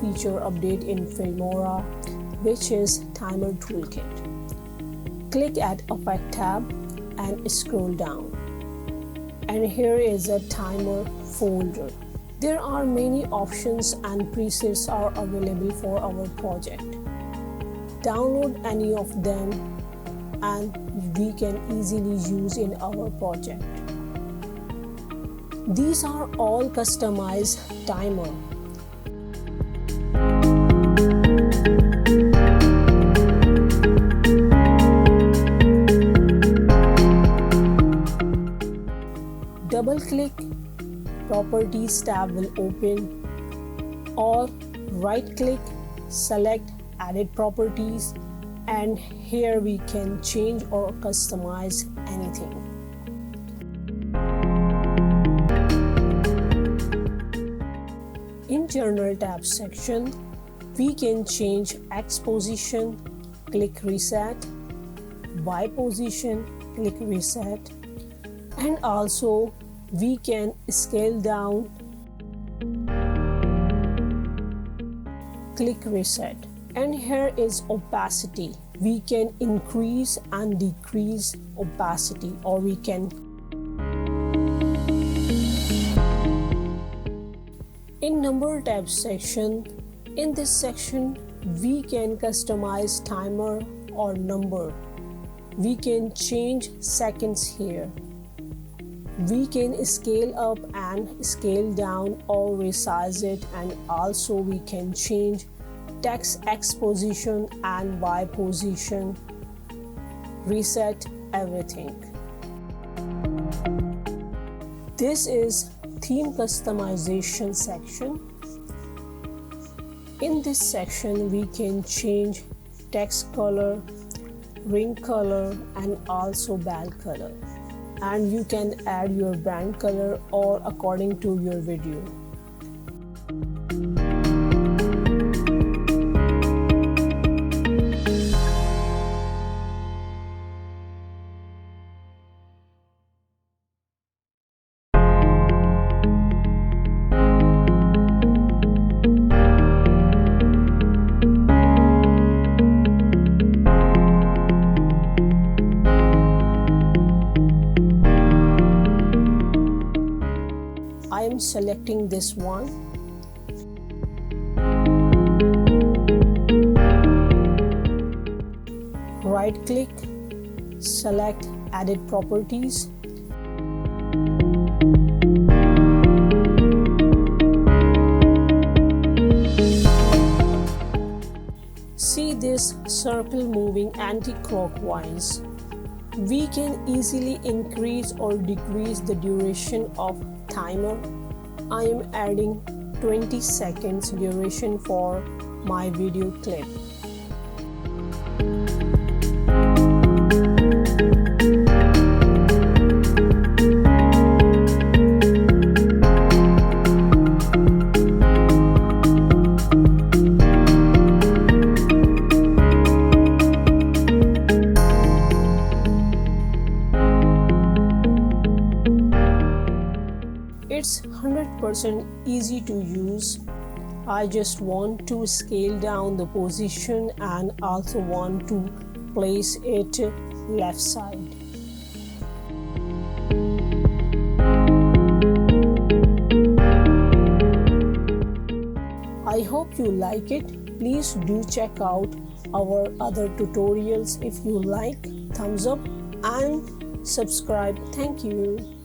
feature update in Filmora, which is Timer Toolkit. Click at Effect tab and scroll down. And here is a timer folder. There are many options and presets are available for our project. Download any of them and we can easily use in our project. These are all customized timer. Double click, Properties tab will open, or right click, select Edit Properties, and here we can change or customize anything. In Journal tab section, we can change X position, click Reset, Y position, click Reset, and also we can scale down, click Reset. And here is opacity. We can increase and decrease opacity, or we can. In Number tab section, in this section we can customize timer or number. We can change seconds here. We can scale up and scale down or resize it, and also we can change text X position and Y position, reset everything. This is theme customization section. In this section we can change text color, ring color, and also band color. And you can add your brand color or according to your video. I am selecting this one. Right click, select Edit Properties. See this circle moving anti-clockwise. We can easily increase or decrease the duration of timer. I am adding 20 seconds duration for my video clip. It's 100% easy to use. I just want to scale down the position and also want to place it left side. I hope you like it. Please do check out our other tutorials. If you like, thumbs up and subscribe. Thank you.